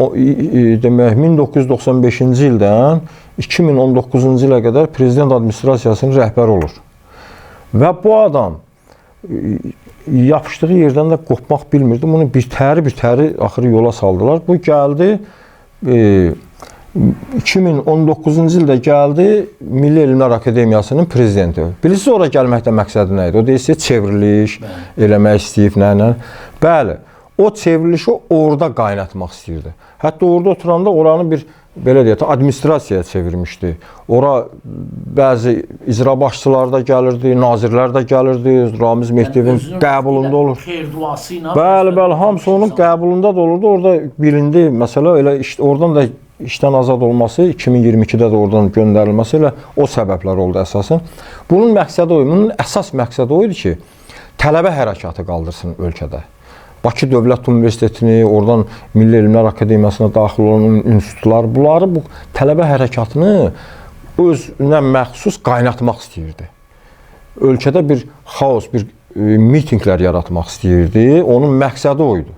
1995-ci ildən 2019-cu ilə qədər prezident administrasiyasının rəhbəri olur. Və bu adam yapışdığı yerdən də qopmaq bilmirdi. Bunu bir təri axırı yola saldılar. Bu gəldi 2019-cu ildə gəldi Milli Elmlər Akademiyasının prezidenti. Bilirsiniz, ora gəlməkdə məqsədi nə idi? O deyilsə çevriliş eləmək istəyib, nə. Bəli, o çevrilişi orada qaynatmaq istəyirdi. Hətta orada oturanda oranı bir, belə deyək, administrasiyaya çevirmişdi. Ora bəzi icra başçılar da gəlirdi, nazirlər də gəlirdi, Ramiz Mehdiyevin qəbulunda olur. Xeyr-duası ilə. Bəli, hamısı onun qəbulunda da olurdu. Orada bilindi, məsələ elə oradan da işdən azad olması, 2022-də də oradan göndərilməsi elə o səbəblər oldu əsasən. Bunun məqsədi o idi, bunun əsas məqsədi o idi ki, tələbə hərəkatı qaldırsın ölkədə. Bakı Dövlət Universitetini, oradan Milli Elmlər Akademiyasına daxil olan institutlar, bunları bu tələbə hərəkatını özünə məxsus qaynatmaq istəyirdi. Ölkədə bir xaos, bir mitinqlər yaratmaq istəyirdi. Onun məqsədi o idi.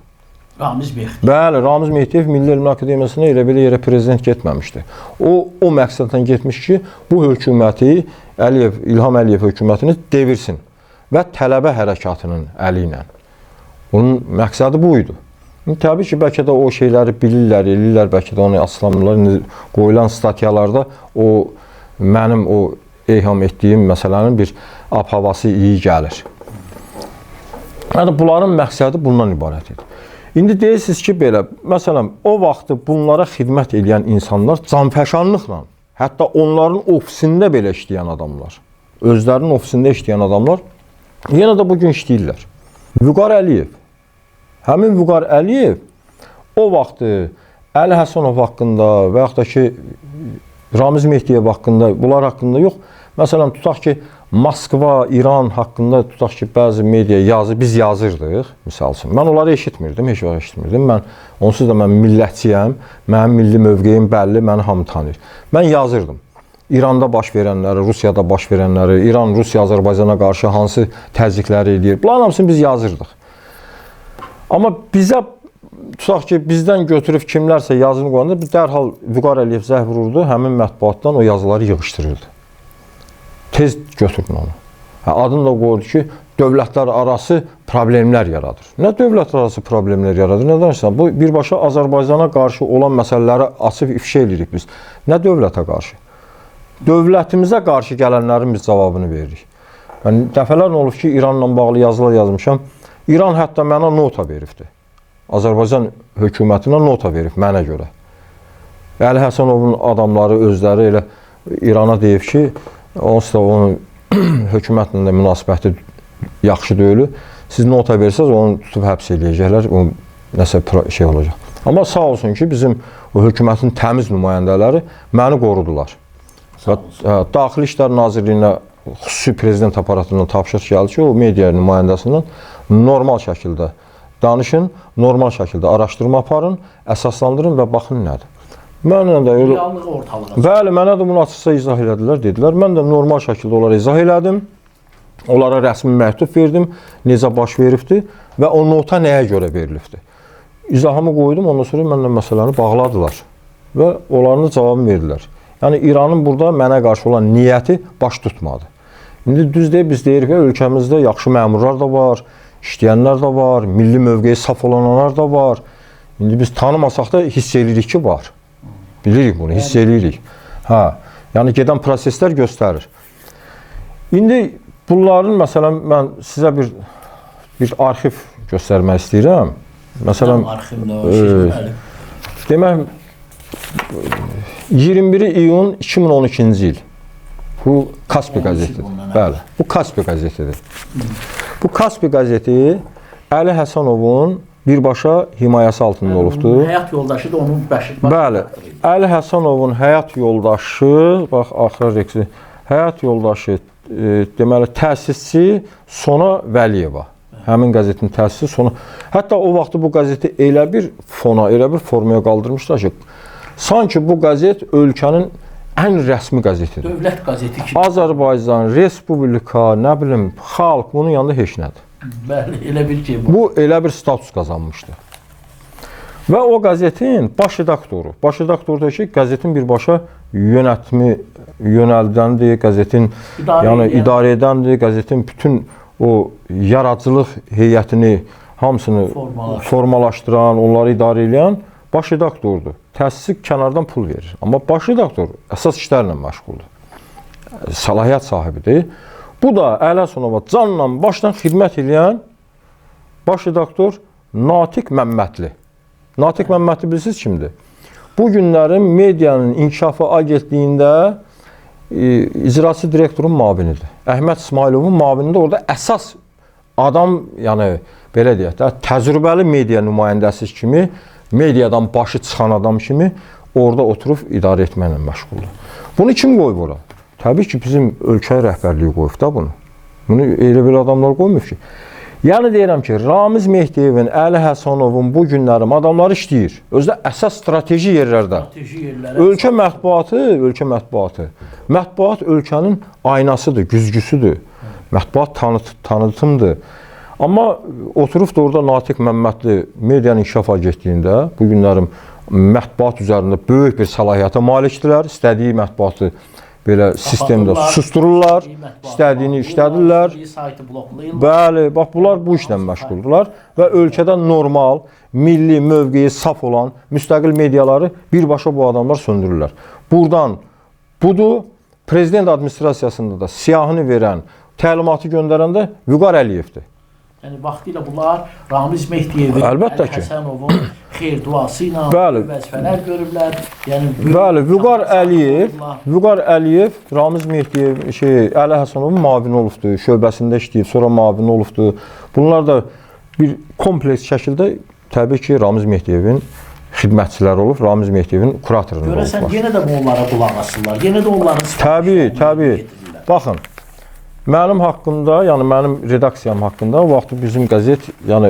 Ramiz Mehdiyev. Bəli, Ramiz Mehdiyev Milli Elmlər Akademiyasına elə belə yerə prezident getməmişdi. O məqsəddən getmiş ki, bu hökuməti, İlham Əliyev hökumətini devirsin və tələbə hərəkatının əli ilə. Bunun məqsədi bu idi. Təbii ki, bəlkə də o şeyləri bilirlər, eləyirlər, bəlkə də onu aslamırlar. Qoyulan statyalarda o mənim o eyham etdiyim məsələnin bir ab-havası iyi gəlir. Yəni, bunların məqsədi bundan ibarət idi. İndi deyirsiniz ki, belə, məsələn, o vaxtı bunlara xidmət edən insanlar canfəşanlıqla, hətta onların ofisində belə işləyən adamlar, özlərinin ofisində işləyən adamlar yenə də bugün işləyirlər. Vüqar Əliyev. Həmin Vüqar Əliyev o vaxtı Əli Həsənov haqqında və yaxud da ki, Ramiz Mehdiyev haqqında, bunlar haqqında yox. Məsələn, tutaq ki, Moskva, İran haqqında tutaq ki, bəzi media biz yazırdıq, misal üçün. Mən onları eşitmirdim, heç vaxt eşitmirdim. Onsuz da mən millətçiyəm, mənim milli mövqeyim bəlli, məni hamı tanıyır. Mən yazırdım. İranda baş verənləri, Rusiyada baş verənləri, İran, Rusiya, Azərbaycana qarşı hansı təzyiqləri eləyir. Bunların hamısını biz yazırdıq. Amma bizə, tutaq ki, bizdən götürüb kimlərsə yazını qoyanda, dərhal Vüqar Əliyev zəh vururdu, həmin mətbuatdan o yazıları yığışdırırdı. Tez götürün onu. Adını da qoyurdu ki, dövlətlər arası problemlər yaradır. Nə dövlətlər arası problemlər yaradır, nə danışsan? Bu birbaşa Azərbaycana qarşı olan məsələləri açıb ifşa edirik biz. Nə dövlətə qarşı? Dövlətimizə qarşı gələnlərin biz cavabını veririk. Yəni, dəfələrlə olub ki, İranla bağlı yazılar yazmışam. İran hətta mənə nota veribdir. Azərbaycan hökumətinə nota verib mənə görə. Əli Həsənovun adamları özləri elə İrana deyib ki, onsuz da onun hökumətlə də münasibəti yaxşı deyil. Siz nota versəz, onu tutub həbs eləyəcəklər, nəsə şey olacaq. Amma sağ olsun ki, bizim o hökumətin təmiz nümayəndələri məni qorudular. Daxili İşlər Nazirliyinə xüsusi prezident aparatından tapşırıq gəldi ki, o media nümayəndəsindən normal şəkildə danışın, normal şəkildə araşdırma aparın, əsaslandırın və baxın nədir. Mənə də elə bəli, mənə də bunu açıqca izah elədilər, dedilər. Mən də normal şəkildə onlara izah elədim. Onlara rəsmi məktub verdim, necə baş veribdi və o nota nəyə görə verilibdi. İzahımı qoydum, ondan sonra mənlə məsələni bağladılar və onların cavabını verdilər. Yəni İranın burada mənə qarşı olan niyyəti baş tutmadı. İndi düz deyib biz deyirik ki, ölkəmizdə yaxşı məmurlar da var, işləyənlər də var, milli mövqeyi saf olanlar da var. İndi biz tanımasaq da hiss edirik ki, var. Bilirik bunu, hiss edirik. Yəni gedən proseslər göstərir. İndi bunların, məsələn, mən sizə bir arxiv göstərmək istəyirəm. Məsələn, demək, 21 iyun 2012-ci il. Bu Kaspi qəzetidir. Bəli, bu Kaspi qəzetidir. Bu Kaspi qəzeti Əli Həsənovun birbaşa himayəsi altında olubdur. Həyat yoldaşı da onun bəşir. Bəli, Əli Həsənovun həyat yoldaşı, bax, axıra reksi, həyat yoldaşı, deməli, təsisçi Sona Vəliyeva. Həmin qəzetin təsisçisi Sona. Hətta o vaxtı bu qəzeti elə bir fona, elə bir formaya qaldırmışlar ki, sanki bu qəzet ölkənin ən rəsmi qəzetidir. Dövlət qəzeti kimi. Azərbaycan, Respublika, nə bilim, xalq, bunun yanında heç nədir. Bəli, elə bir şey bu. Bu elə bir status qazanmışdı. Və o qəzetin baş redaktoru da ki, qəzetin birbaşa yönətimi yönəldəndir, qəzetin idarə edəndir, qəzetin bütün o yaradıcılıq heyətini hamısını formalaşdıran, onları idarə edən baş redaktordur. Təsisi kənardan pul verir. Amma baş redaktor əsas işlərlə məşğuldur. Səlahiyyət sahibidir. Bu da Əli Həsənova canla başdan xidmət edən baş redaktor Natiq Məmmədli. Natiq Məmmədli bilirsiniz kimdir? Bu günlərin medianın inkişafı agentliyində icraçı direktorun müavinidir. Əhməd İsmailovun müavinində orada əsas adam, yəni belə deyək də, təcrübəli media nümayəndəsi kimi, mediadan başı çıxan adam kimi orada oturub idarə etməklə məşğuldur. Bunu kim qoyub ora? Təbii ki, bizim ölkə rəhbərliyi qoyub da bunu. Bunu elə bir adamlar qoymur ki. Yəni deyirəm ki, Ramiz Mehdiyevin, Əli Həsənovun bu günlərim adamları işləyir. Özdə əsas strateji yerlərdə. Ölkə mətbuatı. Mətbuat ölkənin aynasıdır, güzgüsüdür. Mətbuat tanıtımdır. Amma oturub da orada Natiq Məmmədli medianın inkişaf agentliyində bu günlərim mətbuat üzərində böyük bir səlahiyyətə malikdirlər. İstədiyi mətbuatı belə sistemdə sustururlar, istədiyini işlədirlər. Bəli, bax, bunlar bu işlə məşğuldurlar və ölkədə normal, milli mövqeyi saf olan müstəqil mediaları birbaşa bu adamlar söndürürlər. Buradan budur, prezident administrasiyasında da siyahını verən, təlimatı göndərən də Vüqar Əliyevdir. Yəni, vaxtilə bunlar Ramiz Mehdiyevin, Əli Həsənovun xeyr duası ilə vəzifələr görüblər. Bəli, Vüqar Əliyev, Ramiz Mehdiyev, Əli Həsənovun müavini olubdur, şöbəsində işləyib, sonra müavini olubdur. Bunlar da bir kompleks şəkildə təbii ki, Ramiz Mehdiyevin xidmətçiləri olub, Ramiz Mehdiyevin kuratorları olublar. Görəsən, yenə də bu onlara qulaq asırlar, yenə də onların Təbii. Baxın. Mənim haqqımda, yəni mənim redaksiyam haqqında o vaxt bizim qəzet, yəni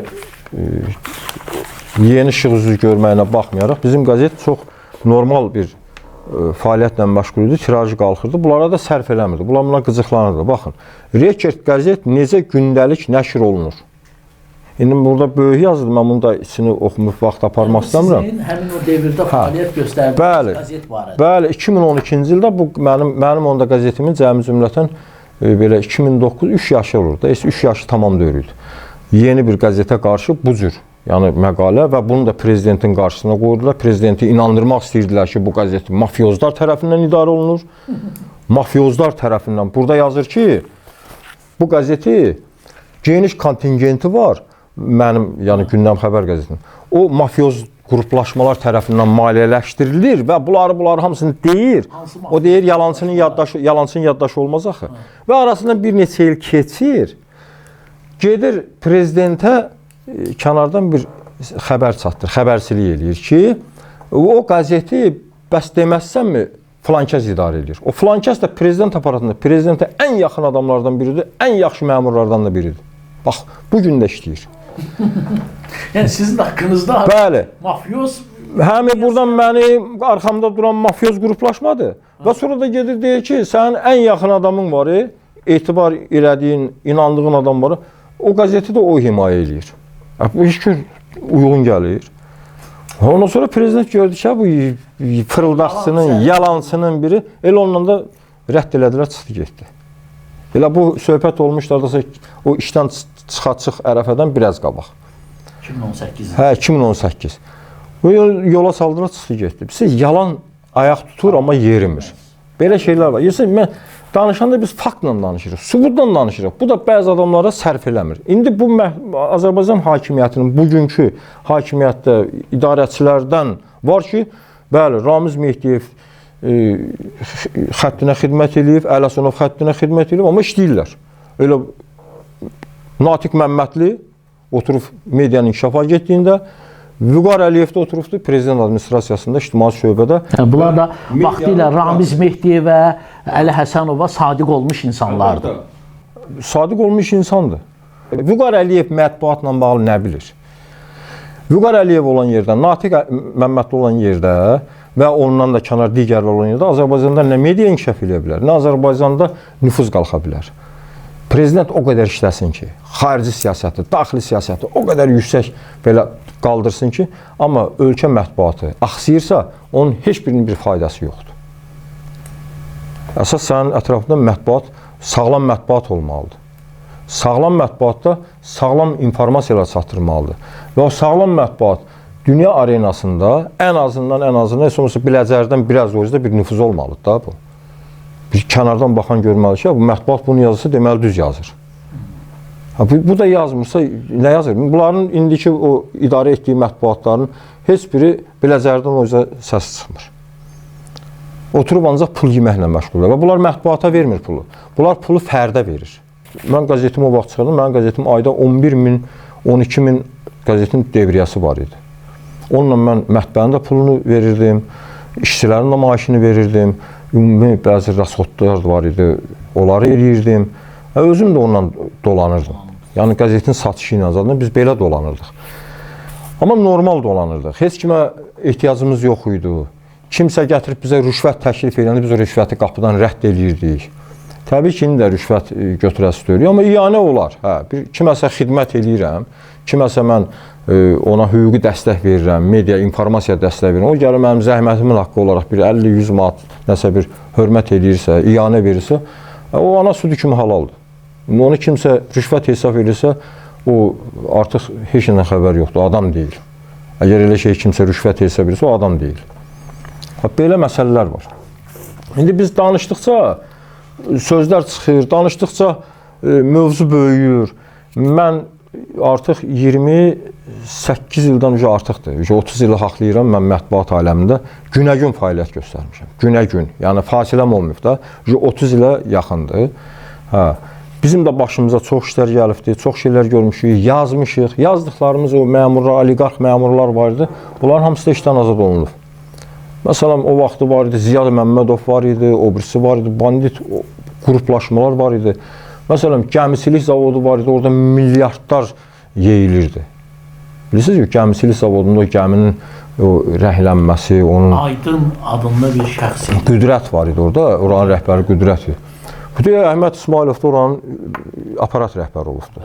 yeni işıq üzü görməyinə baxmayaraq, bizim qəzet çox normal bir fəaliyyətlə məşğul idi, tirajı qalxırdı. Bunlara da sərf eləmirdi, bunlar qıcıqlanırdı. Baxın, Rekord qəzet necə gündəlik nəşr olunur? İndi burada böyük yazılır, mən bunu da içini oxumuq vaxt aparmaq istəmirəm. Sizin həmin o devirdə fəaliyyət göstərdiyiniz qəzet var idi. Bəli, 2012-ci ildə bu mənim onda qəzetimin cəmi cümlətən belə 2009 3 yaşı olur da, 3 yaşı tamam deyildi. Yeni bir qəzetə qarşı bu cür, yəni məqalə və bunu da prezidentin qarşısına qoydular. Prezidenti inandırmaq istəyirdilər ki, bu qəzet mafiyozlar tərəfindən idarə olunur. Mafiyozlar tərəfindən. Burada yazır ki, bu qəzeti geniş kontingenti var. Mənim, yəni Gündəm Xəbər qəzetinin. O mafiyoz qruplaşmalar tərəfindən maliyyələşdirilir və bunları hamısını deyir. O deyir, yalancının yaddaşı olmaz axı. Və arasından bir neçə il keçir. Gedir prezidentə kənardan bir xəbər çatdır, xəbərçilik eləyir ki, o qəzeti bəs deməzsənmi filankəs idarə edir. O filankəs də prezident aparatında prezidentə ən yaxın adamlardan biridir, ən yaxşı məmurlardan da biridir. Bax, bu gün də işləyir. Yəni sizin haqqınızda bəli, mafyoz həmin buradan mənim arxamda duran mafyoz qruplaşmadır. Və sonra da gedir deyir ki, sənin ən yaxın adamın var, etibar elədiyin, inandığın adam var. O qəzeti də o himayə eləyir. Bu iş uyğun gəlir. Ondan sonra prezident gördü ki, bu fırıldaqçının, yalancının biri, elə onunla da rədd elədilər, çıxdı getdi. Elə bu söhbət olmuşlardasa o işdən çıxa-çıx ərəfədən biraz qabaq. 2018. Hə, 2018. Bu yola saldılar, çıxdı getdi. Siz yalan ayaq tutur, amma yerimir. Belə şeylər var. Mən danışanda biz faktla danışırıq, sübutla danışırıq. Bu da bəzi adamlara sərf eləmir. İndi bu Azərbaycan hakimiyyətinin bugünkü hakimiyyətdə idarəçilərdən var ki, bəli, Ramiz Mehdiyev xəttinə xidmət edib, Əlasunov xəttinə xidmət edib, amma işləyirlər. Elə Natiq Məmmədli oturub medianın inkişaf agentliğində, Vüqar Əliyev də oturubdu prezident administrasiyasında, ictimai şöbədə. Bunlar da vaxtilə Ramiz Mehdiyev və Əli Həsənova sadiq olmuş insanlardır. Sadiq olmuş insandır. Vüqar Əliyev mətbuatla bağlı nə bilir? Vüqar Əliyev olan yerdə, Natiq Məmmədli olan yerdə və ondan da kənar digərlər olan yerdə Azərbaycanda nə media inkişaf edə bilər, nə Azərbaycanda nüfuz qalxa bilər. Prezident o qədər işləsin ki, xarici siyasəti, daxili siyasəti o qədər yüksək belə qaldırsın ki, amma ölkə mətbuatı axsayırsa, onun heç birinin bir faydası yoxdur. Əsas sənin ətrafında mətbuat, sağlam mətbuat olmalıdır. Sağlam mətbuatda sağlam informasiyalar çatdırmalıdır. Və o sağlam mətbuat dünya arenasında ən azından heç olmasa Biləcərdən biraz o yüzden bir nüfuz olmalıdır da bu. Bir kənardan baxan görməli ki, bu mətbuat bunu yazırsa, deməli düz yazır. Bu da yazmırsa, nə yazır? Bunların indiki o idarə etdiyi mətbuatların heç biri Biləcərdən o yüzden səs çıxmır. Oturub ancaq pul yeməklə məşğuldur və bunlar mətbuata vermir pulu. Bunlar pulu fərdə verir. Mən qəzetimi o vaxt çıxardım, mənim qəzetim ayda 11 min, 12 min qəzetin devriyəsi var idi. Onunla mən mətbəənin də pulunu verirdim, işçilərin də maaşını verirdim, ümumi bəzi rasxodlar var idi, onları eləyirdim. Özüm də onunla dolanırdım. Yəni qəzetin satışı ilə zaten biz belə dolanırdıq. Amma normal dolanırdıq. Heç kimə ehtiyacımız yox idi. Kimsə gətirib bizə rüşvət təklif edəndə biz o rüşvəti qapıdan rədd edirdik. Təbii ki, indi də rüşvət götürəsi deyil, amma iyanə olar. Kiməsə xidmət edirəm, kiməsə mən ona hüquqi dəstək verirəm, media, informasiya dəstək verirəm. O gəlir mənim zəhmətimin haqqı olaraq bir 50-100 manat nəsə bir hörmət edirsə, iyanə verirsə, o ana südü kimi halaldır. Onu kimsə rüşvət hesab edirsə, o artıq heç nədən xəbər yoxdur, adam deyil. Əgər elə şey kimsə rüşvət hesab edirsə, o adam deyil. Belə məsələlər var. İndi biz danışdıqca sözlər çıxır, danışdıqca mövzu böyüyür. Mən artıq 28 ildən artıqdır. 30 ili haqlayıram mən mətbuat aləmində. Günə-gün fəaliyyət göstərmişəm. Günə-gün. Yəni fasiləm olmayıb da. 30 ilə yaxındır. Bizim də başımıza çox işlər gəlibdi, çox şeylər görmüşük, yazmışıq. Yazdıqlarımız o məmurlar, oliqarx məmurlar var idi. Bunların hamısı da işdən azad olunub. Məsələn, o vaxtı var idi, Ziyad Məmmədov var idi, obrisi var idi, bandit qruplaşmalar var idi. Məsələn, gəmisilik zavodu var idi, orada milyardlar yeyilirdi. Bilirsiniz ki, gəmisilik zavodunda o gəminin rəhlənməsi, onun... Aydın adında bir şəxs. Qüdrət var idi orada, oranın rəhbəri Qüdrət idi. Bu da Əhməd İsmailov da oranın aparat rəhbəri olubdu.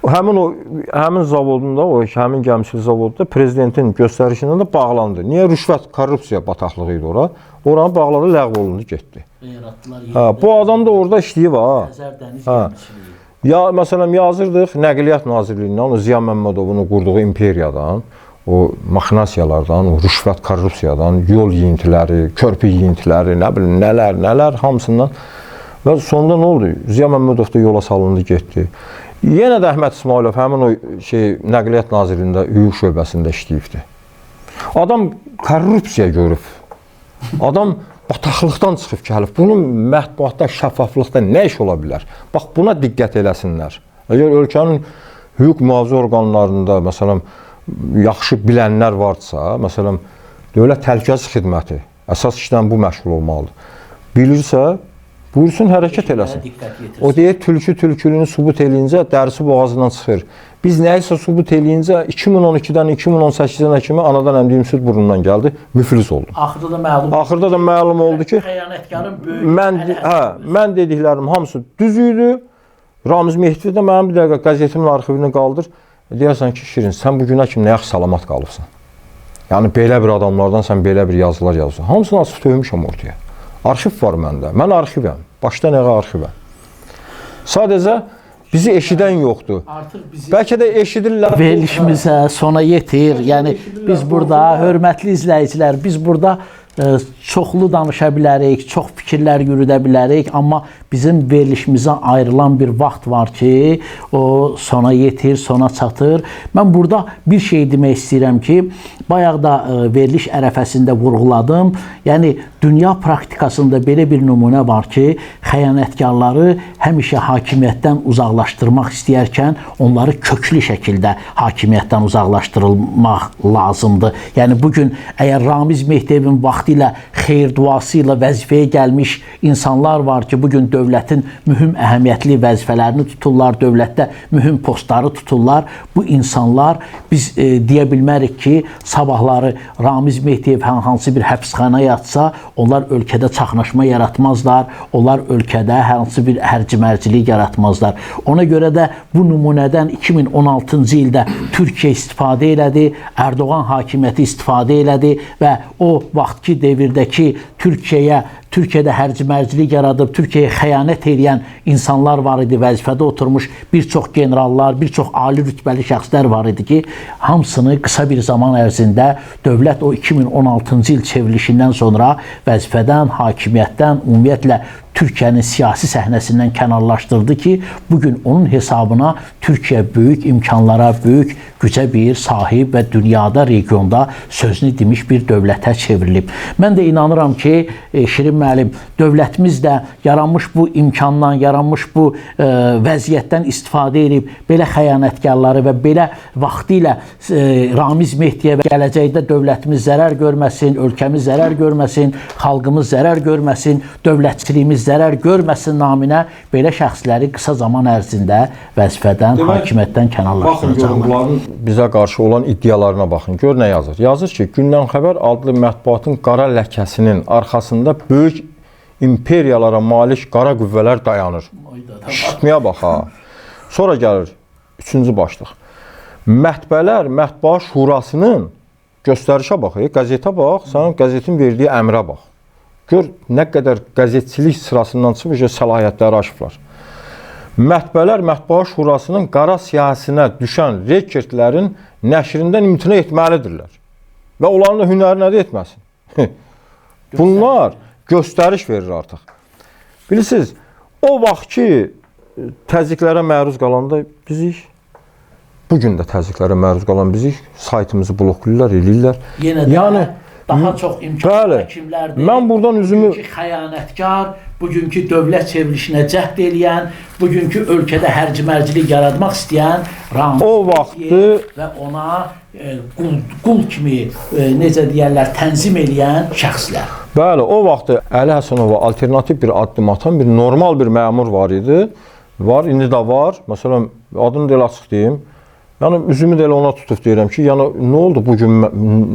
Həmin zavodunda, həmin gəmisilik zavodunda prezidentin göstərişindən də bağlandı. Niyə? Rüşvət, korrupsiya bataqlığı idi ora. Oranı bağladı, ləğv olundu, getdi. yaratdılar. Bu adam da orada işləyib ha. Xəzər dəniz Ha. gəmisçiliyi. Ya məsələn yazırdıq Nəqliyyat Nazirliyindən, o Ziya Məmmədovun qurduğu imperiyadan, o maxinasiyalardan, o rüşvət, korrupsiyadan, yol yeyintiləri, körpü yeyintiləri, nə bilim nələr hamısından. Və sonunda nə oldu? Ziya Məmmədov da yola salındı, getdi. Yenə də Əhməd İsmailov həmin o Nəqliyyat Nazirliyində, hüquq şöbəsində işləyibdi. Adam korrupsiya görüb. Adam bataqlıqdan çıxıb gəlib. Bunun mətbuatda, şəffaflıqda nə iş ola bilər? Bax, buna diqqət eləsinlər. Əgər ölkənin hüquq mühafizə orqanlarında, məsələn, yaxşı bilənlər varsa, məsələn, Dövlət Təhlükəsizlik Xidməti əsas işlə bu məşğul olmalıdır. Bilirsə, buyursun, hərəkət eləsin. O deyir, tülkü tülkülünü sübut eləyincə dərisi boğazından çıxır. Biz nəyisə sübut eləyincə 2012-dən 2018-ə kimi anadan əmdiyim süd burnundan gəldi, müflis oldu. Axırda da məlum oldu ki, mən dediklərim hamısı düz idi. Ramiz Mehdi də mənim bir dəqiqə qəzetimin arxivini qaldır. Deyərsən ki, Şirin, sən bu günə kimi nə yaxşı salamat qalıbsan. Yəni, belə bir adamlardan sən belə bir yazılar yazırsan. Hamısını asıb töymüşəm ortaya. Arxiv var məndə. Mən arxivəm. Başdan ayağa arxivəm. Sadəcə bizi eşidən yoxdur. Bəlkə də eşidirlər. Verilişimizə sona yetir. Yəni biz burada, hörmətli izləyicilər, biz burada çoxlu danışa bilərik, çox fikirlər yürüdə bilərik, amma bizim verilişimizə ayrılan bir vaxt var ki, o sona yetir, sona çatır. Mən burada bir şey demək istəyirəm ki, bayaq da veriliş ərəfəsində vurğuladım. Yəni, dünya praktikasında belə bir nümunə var ki, xəyanətkarları həmişə hakimiyyətdən uzaqlaşdırmaq istəyərkən, onları köklü şəkildə hakimiyyətdən uzaqlaşdırılmaq lazımdır. Yəni, bugün əgər Ramiz Mehdiyevin vaxtı ilə xeyir duası ilə vəzifəyə gəlmiş insanlar var ki, bugün dövlətin mühüm əhəmiyyətli vəzifələrini tuturlar, dövlətdə mühüm postları tuturlar. Bu insanlar, biz deyə bilmərik ki, sabahları Ramiz Mehdiyev hansı bir həbsxana yatsa, onlar ölkədə çaxnaşma yaratmazlar, onlar ölkədə hansı bir hərcimərcilik yaratmazlar. Ona görə də bu nümunədən 2016-cı ildə Türkiyə istifadə elədi, Erdoğan hakimiyyəti istifadə elədi və o vaxtki devirdəki Türkiyədə hərcimərcilik yaradıb, Türkiyəyə xəyanət edən insanlar var idi, vəzifədə oturmuş bir çox generallar, bir çox ali rütbəli şəxslər var idi ki, hamısını qısa bir zaman ərzində dövlət o 2016-cı il çevrilişindən sonra vəzifədən, hakimiyyətdən, ümumiyyətlə Türkiyənin siyasi səhnəsindən kənarlaşdırdı ki, bugün onun hesabına Türkiyə böyük imkanlara, böyük gücə bir sahib və dünyada, regionda sözünü demiş bir dövlətə çevrilib. Mən də inanıram ki, Şirin müəllim, dövlətimiz də yaranmış bu imkandan, yaranmış bu vəziyyətdən istifadə edib, belə xəyanətkarları və belə vaxtı ilə Ramiz Mehdiyevə gələcəkdə dövlətimiz zərər görməsin, ölkəmiz zərər görməsin, xalqımız zərər görməsin, dövlətçiliyimiz zərər görməsin naminə belə şəxsləri qısa zaman ərzində vəzifədən, hakimiyyətdən kənarlaşdıracaqlar. Baxın, bunların bizə qarşı olan iddialarına baxın. Gör nə yazır? Yazır ki, Gündən Xəbər adlı mətbuatın qara ləkəsinin arxasında böyük imperiyalara malik qara qüvvələr dayanır. İşitməyə bax ha. Sonra gəlir 3-cü başlıq. Mətbələr, Mətbuat Şurasının göstərişə bax, qəzetə bax, sənin qəzetin verdiyi əmrə bax. Gör, nə qədər qəzetçilik sırasından çıxıb, səlahiyyətləri aşıblar. Mətbələr Mətbuat Şurasının qara siyahısına düşən rekordlərin nəşrindən imtina etməlidirlər. Və onların da hünəri nədə etməsin? Bunlar göstəriş verir artıq. Bilirsiniz, o vaxt ki, təzyiqlərə məruz qalanda bizik, bugün də təzyiqlərə məruz qalan bizik, saytımızı bloklayırlar, eləyirlər. Yenə də daha çox imkanlı kimlərdir? Mən buradan üzümü... Bugünkü xəyanətkar, bugünkü dövlət çevrilişinə cəhd eləyən, bugünkü ölkədə hərcimərcilik yaratmaq istəyən Ramiz Mehdiyев və ona qul kimi, necə deyərlər, tənzim eləyən şəxslər. Bəli, o vaxt Əli Həsənova alternativ bir addım atan bir normal bir məmur var idi. Var, indi də var. Məsələn, adını da elə açıq deyim. Yəni, üzümü də elə ona tutub deyirəm ki, yəni, nə oldu bugün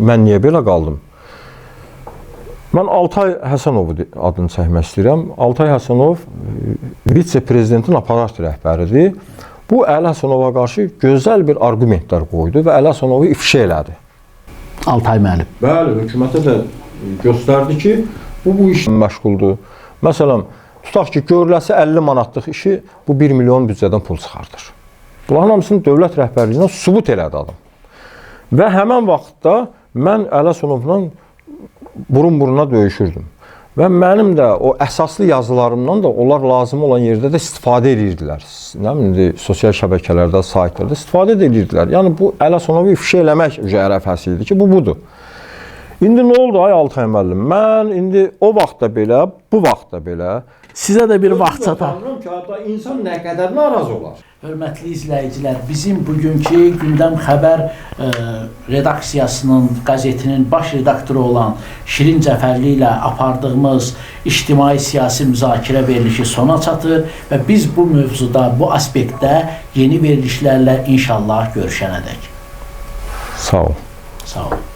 mən niyə belə qaldım? Mən Altay Həsənovu adını çəkmək istəyirəm. Altay Həsənov vitse-prezidentin aparat rəhbəridir. Bu, Əli Həsənova qarşı gözəl bir argumentlər qoydu və Əli Həsənovu ifşa elədi. Altay müəllim. Bəli, hökumətə də göstərdi ki, bu işlə məşğuldur. Məsələn, tutaq ki, görüləsi 50 manatlıq işi bu 1 milyon büdcədən pul çıxardır. Bunların hamısını dövlət rəhbərliyindən sübut elədi adam. Və həmən vaxtda mən Ələsənovla burun-buruna döyüşürdüm. Və mənim də o əsaslı yazılarımdan da onlar lazım olan yerdə də istifadə edirdilər. Nə bilim, sosial şəbəkələrdə, saytlarda istifadə edirdilər. Yəni bu Ələsənovu ifşa eləmək ərəfəsi idi ki, bu budur. İndi nə oldu ay Altay müəllim? Mən indi o vaxtda belə, bu vaxtda belə sizə də bir vaxt çatar. Tanrım ki, hatta insan nə qədər narazı olar. Hörmətli izləyicilər, bizim bugünkü Gündəm Xəbər redaksiyasının, qəzetinin baş redaktoru olan Şirin Cəfərli ilə apardığımız ictimai-siyasi müzakirə verilişi sona çatır və biz bu mövzuda, bu aspektdə yeni verilişlərlə inşallah görüşənədək. Sağ ol. Sağ olun.